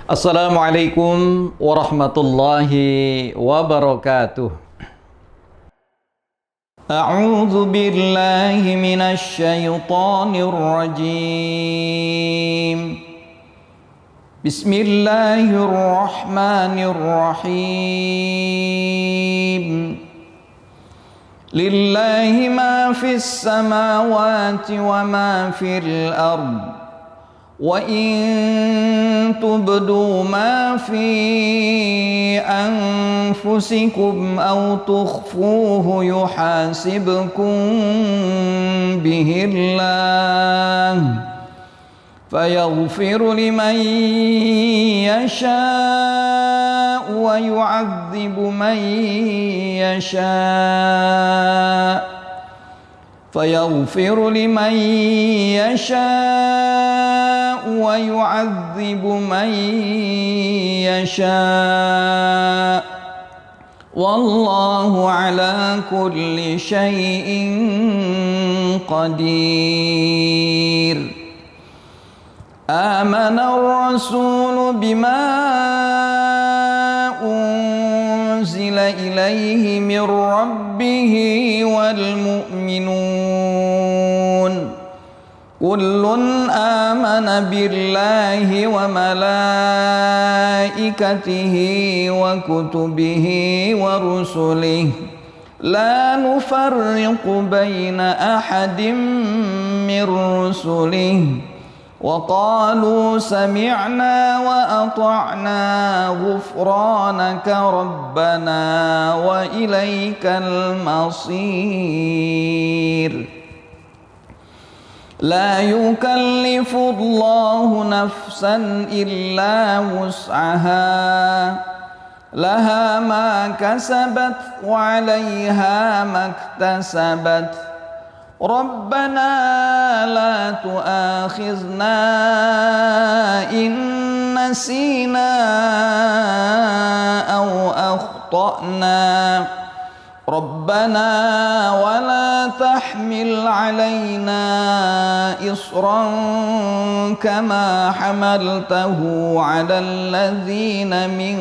Assalamualaikum warahmatullahi wabarakatuh. A'udzu billahi minasy syaithanir rajim. Bismillahirrahmanirrahim. Lillahi ma fis samawati wa ma fil ardh. Wa in tubdu ma fi anfusikum aw tukhfuhu yuhasibkum bihillah fayaghfiru liman yasha' wa yu'adzibu man yasha' fayaghfiru liman yasha' wa yu'adzibu man yasha' wallahu ala kulli syai'in qadir. Amana ar-rasulu bima unzila ilaihi min rabbih wal mu'minun kullun amana billahi wa malaikatihi wa kutubihi wa rusulihi la nufarriqu baina ahadin min rusulihi wa qalu sami'na wa ata'na ghufranaka rabbana wa ilaikal masir. La yukallifu Allahu nafsan illa wus'aha laha ma kasabat wa 'alayha maktasabat. Rabbana la tu'akhizna in nasina aw akhtana. Rabbana wa la tahmil 'alaina isran kama hamaltahu 'alal ladzina min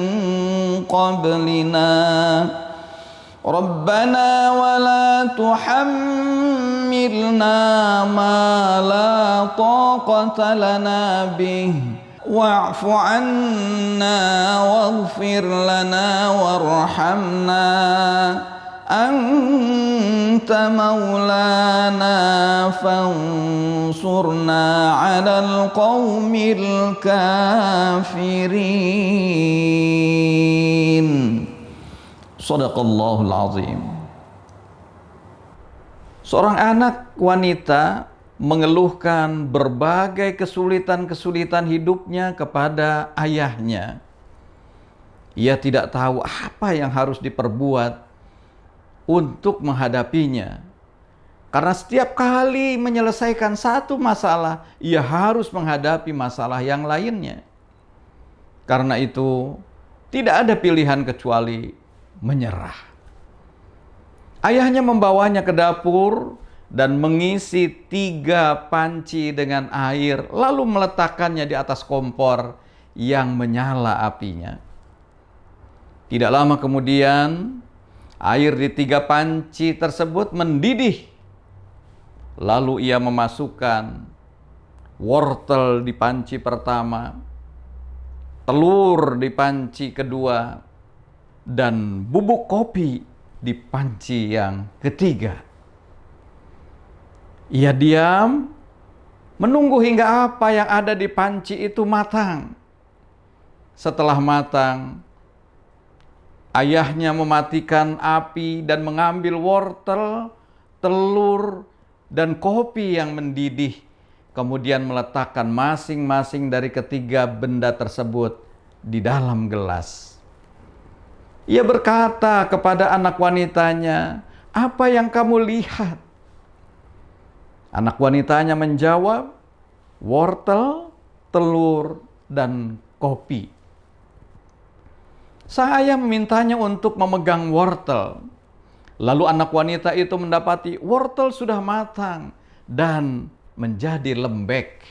qablina. Rabbana wa la tuhammilna ma la taqata lana bih wa'fu 'anna waghfir lana warhamna anta maulana fansurna 'alal qaumil kafirin. Shadaqallahul azim. Seorang anak wanita mengeluhkan berbagai kesulitan-kesulitan hidupnya kepada ayahnya. Ia tidak tahu apa yang harus diperbuat untuk menghadapinya. Karena setiap kali menyelesaikan satu masalah, ia harus menghadapi masalah yang lainnya. Karena itu, tidak ada pilihan kecuali menyerah. Ayahnya membawanya ke dapur dan mengisi 3 panci dengan air, lalu meletakkannya di atas kompor yang menyala apinya. Tidak lama kemudian, air di 3 panci tersebut mendidih. Lalu ia memasukkan wortel di panci pertama, telur di panci kedua, dan bubuk kopi di panci yang ketiga. Ia diam, menunggu hingga apa yang ada di panci itu matang. Setelah matang, ayahnya mematikan api dan mengambil wortel, telur, dan kopi yang mendidih. Kemudian meletakkan masing-masing dari ketiga benda tersebut di dalam gelas. Ia berkata kepada anak wanitanya, "Apa yang kamu lihat?" Anak wanitanya menjawab, "Wortel, telur, dan kopi." Saya memintanya untuk memegang wortel. Lalu anak wanita itu mendapati wortel sudah matang dan menjadi lembek.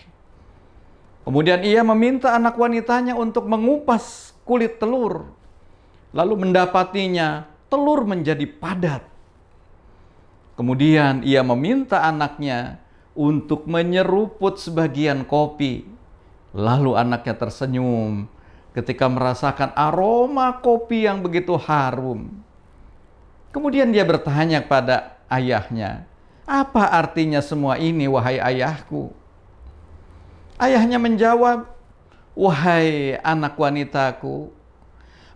Kemudian ia meminta anak wanitanya untuk mengupas kulit telur. Lalu mendapatinya telur menjadi padat. Kemudian ia meminta anaknya untuk menyeruput sebagian kopi. Lalu anaknya tersenyum ketika merasakan aroma kopi yang begitu harum. Kemudian dia bertanya kepada ayahnya, "Apa artinya semua ini, wahai ayahku?" Ayahnya menjawab, "Wahai anak wanitaku,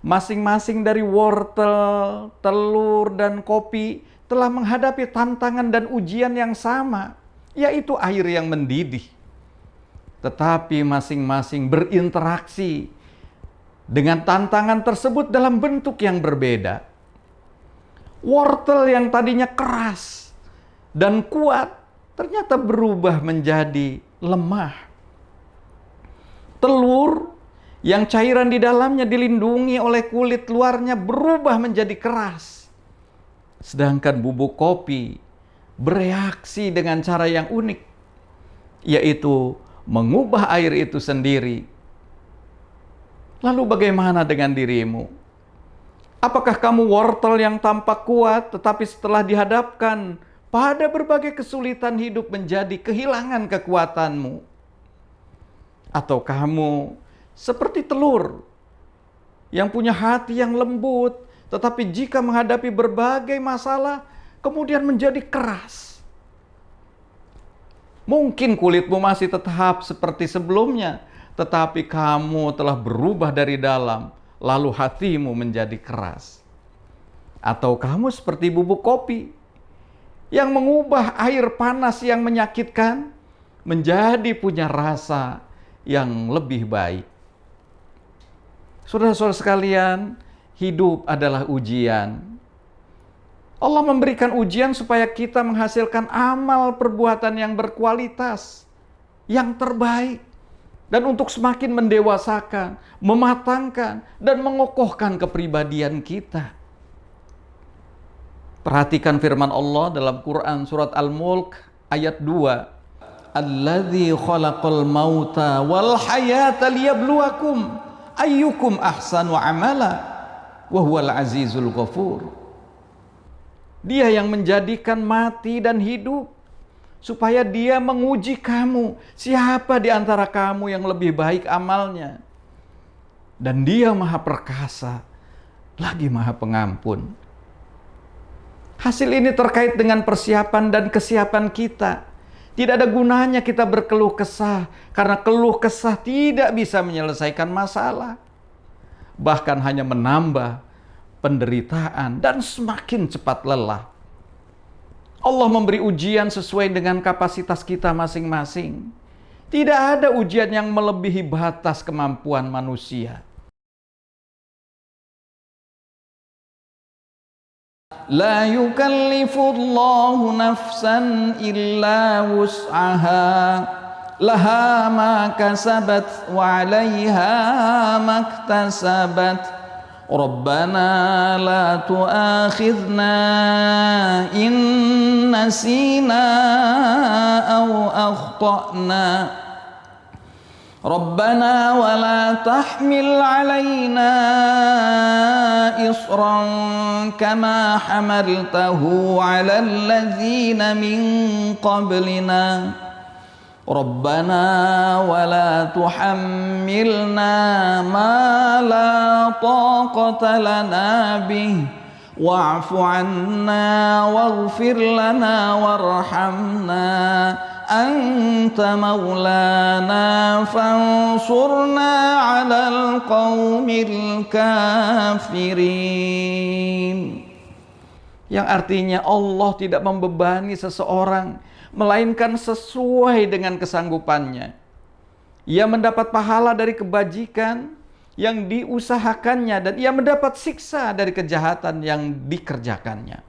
masing-masing dari wortel, telur, dan kopi telah menghadapi tantangan dan ujian yang sama, yaitu air yang mendidih. Tetapi masing-masing berinteraksi dengan tantangan tersebut dalam bentuk yang berbeda. Wortel yang tadinya keras dan kuat ternyata berubah menjadi lemah. Telur yang cairan di dalamnya dilindungi oleh kulit luarnya berubah menjadi keras. Sedangkan bubuk kopi bereaksi dengan cara yang unik, yaitu mengubah air itu sendiri. Lalu bagaimana dengan dirimu? Apakah kamu wortel yang tampak kuat, tetapi setelah dihadapkan pada berbagai kesulitan hidup menjadi kehilangan kekuatanmu? Atau kamu seperti telur yang punya hati yang lembut, tetapi jika menghadapi berbagai masalah, kemudian menjadi keras? Mungkin kulitmu masih tetap seperti sebelumnya, tetapi kamu telah berubah dari dalam, lalu hatimu menjadi keras. Atau kamu seperti bubuk kopi yang mengubah air panas yang menyakitkan menjadi punya rasa yang lebih baik. Saudara-saudara sekalian, hidup adalah ujian. Allah memberikan ujian supaya kita menghasilkan amal perbuatan yang berkualitas, yang terbaik, dan untuk semakin mendewasakan, mematangkan, dan mengokohkan kepribadian kita. Perhatikan firman Allah dalam Quran surat Al-Mulk ayat 2. Alladzi khalaqal mauta wal hayata liyabluwakum ayyukum ahsanu amala wa huwal azizul ghafur. Dia yang menjadikan mati dan hidup supaya dia menguji kamu, siapa di antara kamu yang lebih baik amalnya. Dan dia maha perkasa, lagi maha pengampun. Hasil ini terkait dengan persiapan dan kesiapan kita. Tidak ada gunanya kita berkeluh kesah, karena keluh kesah tidak bisa menyelesaikan masalah. Bahkan hanya menambah penderitaan dan semakin cepat lelah. Allah memberi ujian sesuai dengan kapasitas kita masing-masing. Tidak ada ujian yang melebihi batas kemampuan manusia. La yukallifullahu nafsan illa wus'aha laha ma kasabat wa 'alaiha maktasabat. Rabbana la tu'akhidna in nasina aw akhtana. Rabbana wa la tahmil 'alaina isran kama hamaltahu 'alal ladzina min qablina. Rabbana wa la tuhammilna ma la taqata lana bih wa'fu 'anna waghfir lana warhamna anta maulana fansurna 'alal qaumil kafirin. Yang artinya Allah tidak membebani seseorang, melainkan sesuai dengan kesanggupannya. Ia mendapat pahala dari kebajikan yang diusahakannya, dan ia mendapat siksa dari kejahatan yang dikerjakannya.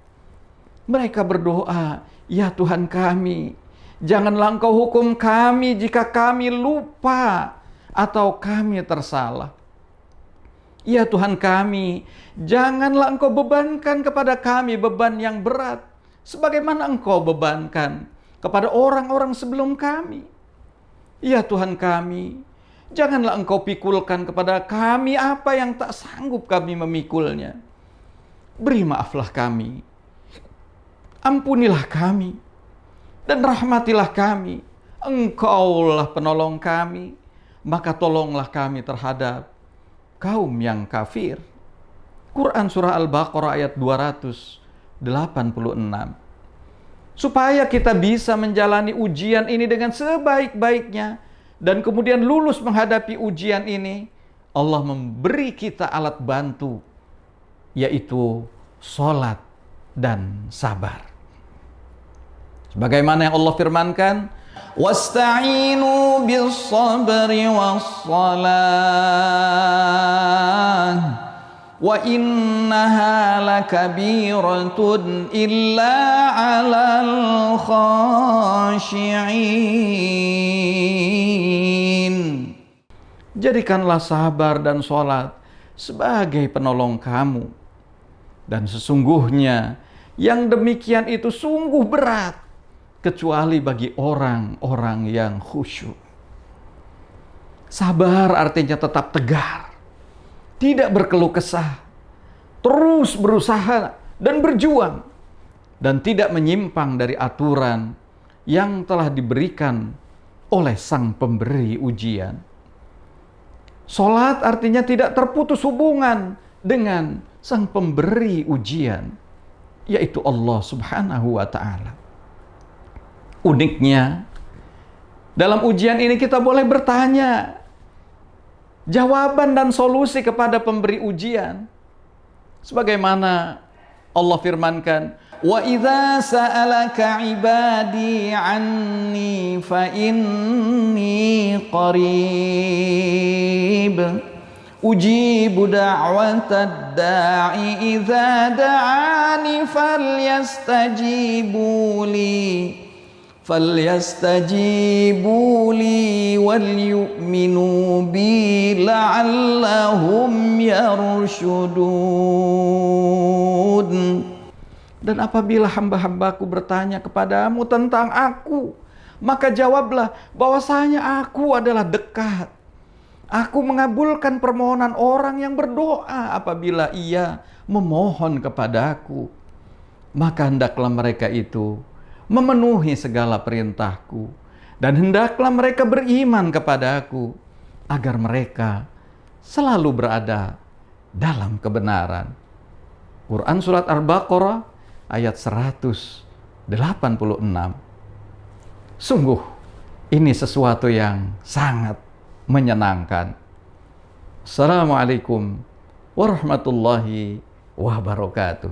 Mereka berdoa, "Ya Tuhan kami, janganlah Engkau hukum kami jika kami lupa atau kami tersalah. Ya Tuhan kami, janganlah Engkau bebankan kepada kami beban yang berat, sebagaimana Engkau bebankan kepada orang-orang sebelum kami. Ya Tuhan kami, Janganlah engkau pikulkan kepada kami apa yang tak sanggup kami memikulnya. Beri maaflah kami, ampunilah kami, dan rahmatilah kami. Engkaulah penolong kami, maka tolonglah kami terhadap kaum yang kafir. Quran Surah Al-Baqarah ayat 286. Supaya kita bisa menjalani ujian ini dengan sebaik-baiknya, dan kemudian lulus menghadapi ujian ini, Allah memberi kita alat bantu, yaitu sholat dan sabar. Sebagaimana yang Allah firmankan, wasta'inu bis sabri was salah wa innaha lakabiratun illa 'alal khashi'in. Jadikanlah sabar dan sholat sebagai penolong kamu, dan sesungguhnya yang demikian itu sungguh berat, kecuali bagi orang-orang yang khusyuk. Sabar artinya tetap tegar, tidak berkeluh kesah, terus berusaha dan berjuang, dan tidak menyimpang dari aturan yang telah diberikan oleh Sang Pemberi ujian. Salat artinya tidak terputus hubungan dengan Sang Pemberi ujian, yaitu Allah Subhanahu wa Ta'ala. Uniknya, dalam ujian ini kita boleh bertanya jawaban dan solusi kepada pemberi ujian. Sebagaimana Allah firmankan, wa idza sa'alaka 'ibadi 'anni fa inni qarib ujibu da'watad da'i idza da'ani falyastajibu li wal yu'minu bi la'allahum yarshudun. Dan apabila hamba-hambaku bertanya kepadamu tentang aku, maka jawablah bahwasanya aku adalah dekat. Aku mengabulkan permohonan orang yang berdoa apabila ia memohon kepadaku. Maka hendaklah mereka itu memenuhi segala perintahku, dan hendaklah mereka beriman kepadaku, agar mereka selalu berada dalam kebenaran. Quran Surat Al-Baqarah ayat 186. Sungguh, ini sesuatu yang sangat menyenangkan. Assalamualaikum warahmatullahi wabarakatuh.